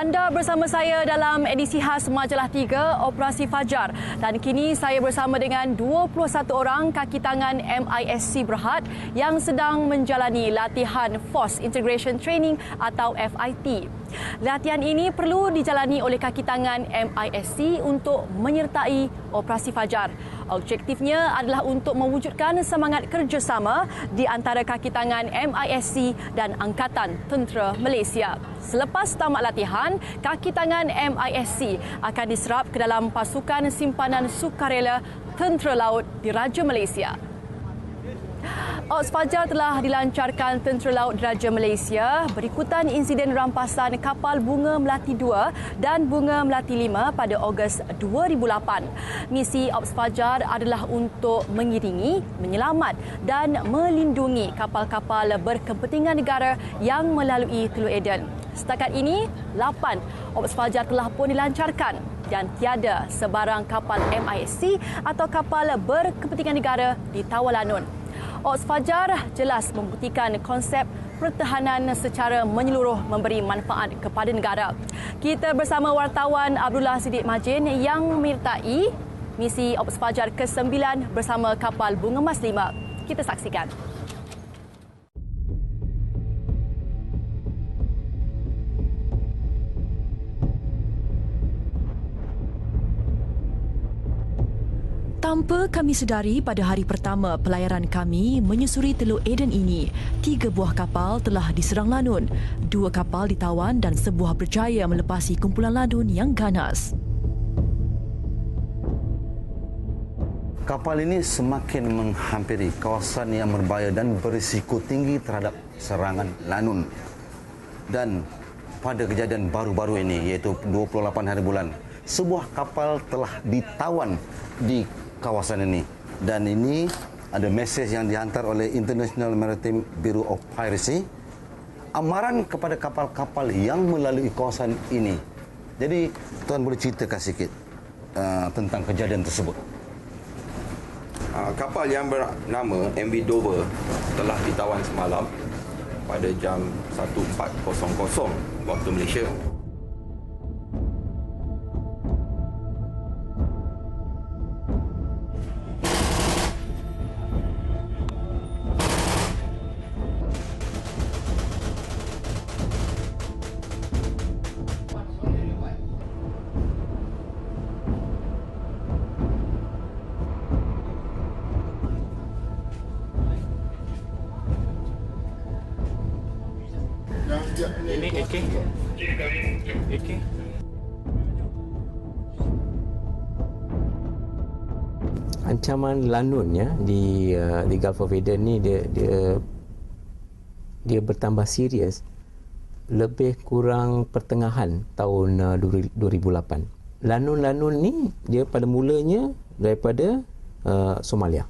Anda bersama saya dalam edisi khas Majalah 3 Operasi Fajar, dan kini saya bersama dengan 21 orang kaki tangan MISC Berhad yang sedang menjalani latihan Force Integration Training atau FIT. Latihan ini perlu dijalani oleh kaki tangan MISC untuk menyertai Operasi Fajar. Objektifnya adalah untuk mewujudkan semangat kerjasama di antara kaki tangan MISC dan Angkatan Tentera Malaysia. Selepas tamat latihan, kaki tangan MISC akan diserap ke dalam pasukan simpanan sukarela Tentera Laut Diraja Malaysia. Ops Fajar telah dilancarkan Tentera Laut Diraja Malaysia berikutan insiden rampasan kapal Bunga Melati 2 dan Bunga Melati 5 pada Ogos 2008. Misi Ops Fajar adalah untuk mengiringi, menyelamat dan melindungi kapal-kapal berkepentingan negara yang melalui Teluk Aden. Setakat ini, 8 Ops Fajar telah pun dilancarkan dan tiada sebarang kapal MISC atau kapal berkepentingan negara di Tawau Lanun. Ops Fajar jelas membuktikan konsep pertahanan secara menyeluruh memberi manfaat kepada negara. Kita bersama wartawan Abdullah Siddiq Majin yang menyertai misi Ops Fajar ke-9 bersama kapal Bunga Mas 5. Kita saksikan. Tanpa kami sedari, pada hari pertama pelayaran kami menyusuri Teluk Aden ini, 3 buah kapal telah diserang lanun, 2 kapal ditawan dan sebuah berjaya melepasi kumpulan lanun yang ganas. Kapal ini semakin menghampiri kawasan yang berbahaya dan berisiko tinggi terhadap serangan lanun. Dan pada kejadian baru-baru ini, iaitu 28 hari bulan, sebuah kapal telah ditawan di kawasan ini, dan ini ada mesej yang dihantar oleh International Maritime Bureau of Piracy, amaran kepada kapal-kapal yang melalui kawasan ini. Jadi tuan boleh ceritakan sikit tentang kejadian tersebut. Kapal yang bernama MV Dover telah ditawan semalam pada jam 14.00 waktu Malaysia. Ini AK. Ancaman lanun ya di Gulf of Aden ni dia bertambah serius lebih kurang pertengahan tahun 2008. Lanun-lanun ni dia pada mulanya daripada Somalia.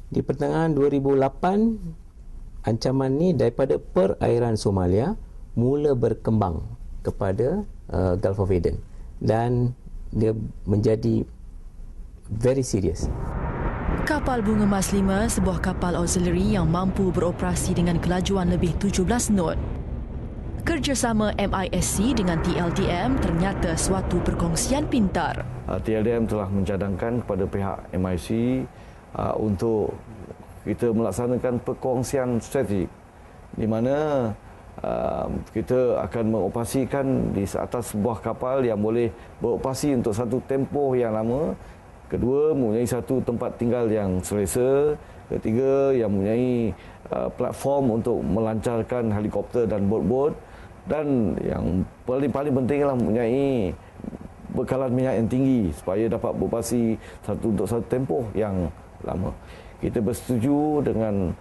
Di pertengahan 2008 ancaman ni daripada perairan Somalia mula berkembang kepada Gulf of Aden dan dia menjadi very serious. Kapal Bunga Mas 5, sebuah kapal auxiliary yang mampu beroperasi dengan kelajuan lebih 17 knot. Kerjasama MISC dengan TLDM ternyata suatu perkongsian pintar. TLDM telah mencadangkan kepada pihak MISC untuk kita melaksanakan perkongsian strategi di mana kita akan mengoperasikan di atas sebuah kapal yang boleh beroperasi untuk satu tempoh yang lama. Kedua, mempunyai satu tempat tinggal yang selesa. Ketiga, yang mempunyai platform untuk melancarkan helikopter dan bot-bot. Dan yang paling penting adalah mempunyai bekalan minyak yang tinggi supaya dapat beroperasi untuk satu tempoh yang lama. Kita bersetuju dengan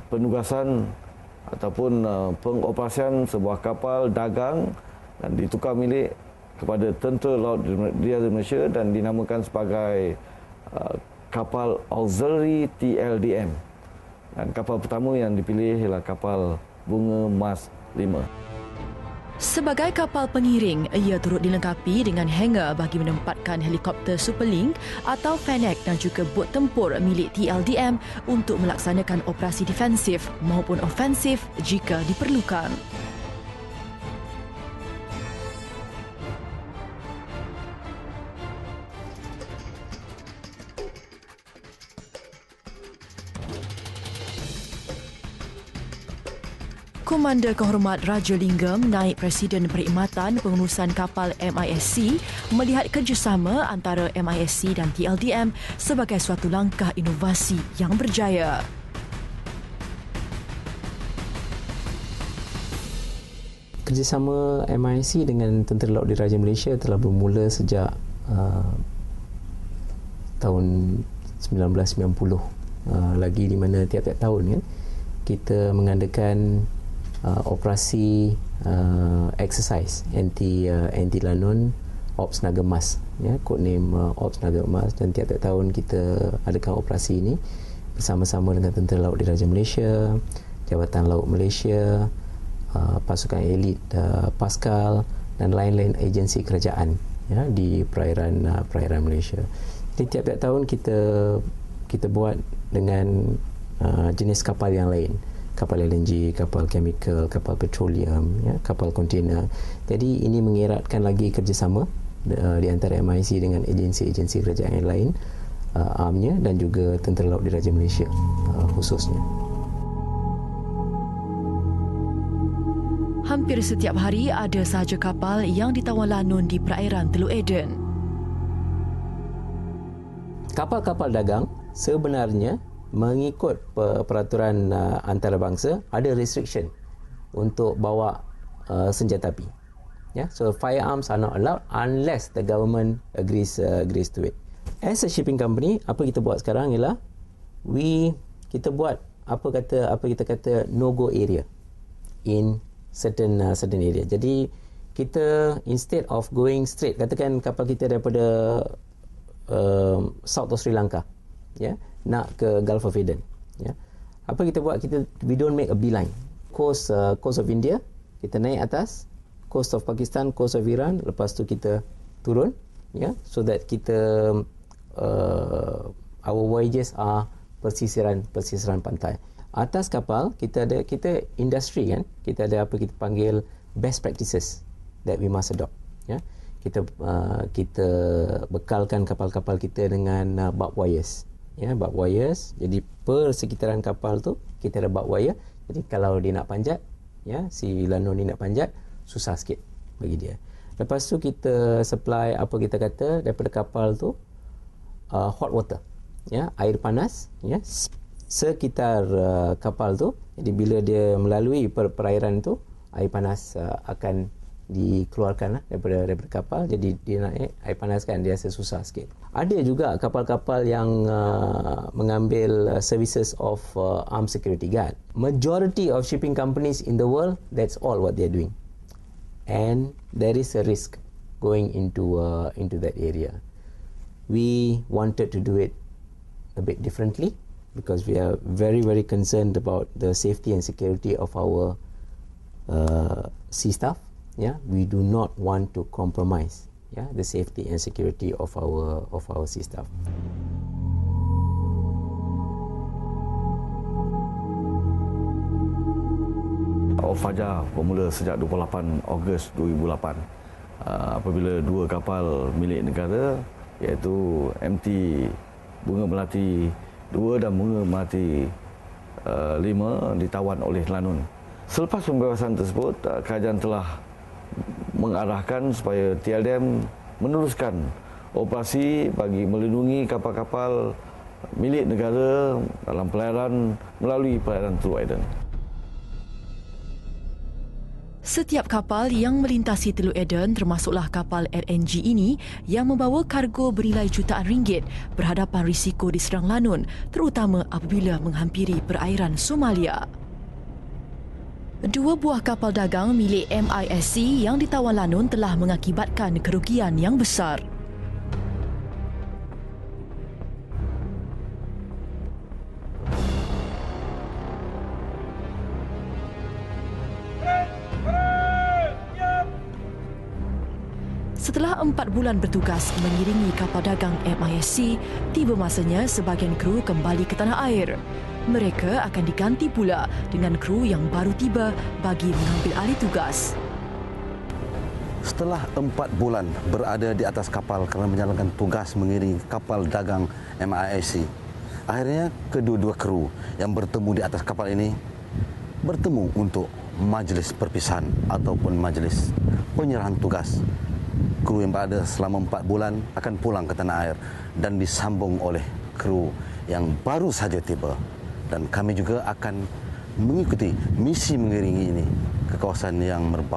penugasan ataupun pengoperasian sebuah kapal dagang dan ditukar milik kepada Tentera Laut Diraja Malaysia dan dinamakan sebagai kapal auxiliary TLDM. Dan kapal pertama yang dipilih ialah kapal Bunga Mas 5. Sebagai kapal pengiring, ia turut dilengkapi dengan hangar bagi menempatkan helikopter Superlink atau Fennec dan juga bot tempur milik TLDM untuk melaksanakan operasi defensif maupun ofensif jika diperlukan. Komander Kehormat Raja Linggam, Naib Presiden Perkhidmatan Pengurusan Kapal MISC melihat kerjasama antara MISC dan TLDM sebagai suatu langkah inovasi yang berjaya. Kerjasama MISC dengan Tentera Laut Diraja Malaysia telah bermula sejak tahun 1990 lagi, di mana tiap-tiap tahun kan kita mengadakan operasi exercise anti lanun Ops Naga Emas, ya, kod name Ops Naga Emas, dan tiap-tiap tahun kita adakan operasi ini bersama-sama dengan Tentera Laut Diraja Malaysia, Jabatan Laut Malaysia, pasukan elit Pascal dan lain-lain agensi kerajaan, ya, di perairan Malaysia. Jadi tiap-tiap tahun kita buat dengan jenis kapal yang lain, kapal LNG, kapal chemical, kapal petroleum, ya, kapal kontainer. Jadi ini mengeratkan lagi kerjasama di antara MISC dengan agensi-agensi kerajaan yang lain, AMnya dan juga Tentera Laut Diraja Malaysia khususnya. Hampir setiap hari ada sahaja kapal yang ditawan lanun di perairan Teluk Eden. Kapal-kapal dagang sebenarnya mengikut peraturan antarabangsa ada restriction untuk bawa senjata api. Ya, so firearms are not allowed unless the government agrees to it. As a shipping company, apa kita buat sekarang ialah kita buat apa kita kata no go area in certain area. Jadi kita instead of going straight, katakan kapal kita daripada South of Sri Lanka, ya, nak ke Gulf of Aden, ya, apa kita buat, we don't make a beeline coast of India, kita naik atas coast of Pakistan, coast of Iran, lepas tu kita turun, ya, so that kita our voyages are pesisiran pantai. Atas kapal kita industri kan, kita ada apa kita panggil best practices that we must adopt, ya. Kita bekalkan kapal-kapal kita dengan barbed wires, ya, barbed wires. Jadi per sekitaran kapal tu kita ada barbed wire. Jadi kalau dia nak panjat, ya, si lanun ni nak panjat, susah sikit bagi dia. Lepas tu kita supply apa kita kata daripada kapal tu hot water, ya, air panas, ya, sekitar kapal tu. Jadi bila dia melalui perairan tu, air panas akan dikeluarkan daripada kapal. Jadi dia naik air panas kan, dia rasa susah sikit. Ada juga kapal-kapal yang mengambil services of armed security guard. Majority of shipping companies in the world, that's all what they're doing, and there is a risk going into that area. We wanted to do it a bit differently, because we are very, very concerned about the safety and security of our sea staff. Yeah, we do not want to compromise, yeah, the safety and security of our sea staff. Fajar bermula sejak 28 Ogos 2008 apabila dua kapal milik negara, iaitu MT Bunga Melati 2 dan Bunga Melati 5 ditawan oleh lanun. Selepas pembebasan tersebut, kerajaan telah mengarahkan supaya TLDM meneruskan operasi bagi melindungi kapal-kapal milik negara dalam perairan melalui perairan Teluk Eden. Setiap kapal yang melintasi Teluk Eden, termasuklah kapal LNG ini yang membawa kargo bernilai jutaan ringgit, berhadapan risiko diserang lanun, terutama apabila menghampiri perairan Somalia. Dua buah kapal dagang milik MISC yang ditawan lanun telah mengakibatkan kerugian yang besar. Setelah 4 bulan bertugas mengiringi kapal dagang MISC, tiba masanya sebahagian kru kembali ke tanah air. Mereka akan diganti pula dengan kru yang baru tiba bagi mengambil alih tugas. Setelah 4 bulan berada di atas kapal kerana menjalankan tugas mengiringi kapal dagang MISC, akhirnya kedua-dua kru yang bertemu di atas kapal ini bertemu untuk majlis perpisahan ataupun majlis penyerahan tugas. Kru yang berada selama 4 bulan akan pulang ke tanah air dan disambung oleh kru yang baru saja tiba. Dan kami juga akan mengikuti misi mengiringi ini ke kawasan yang merbah.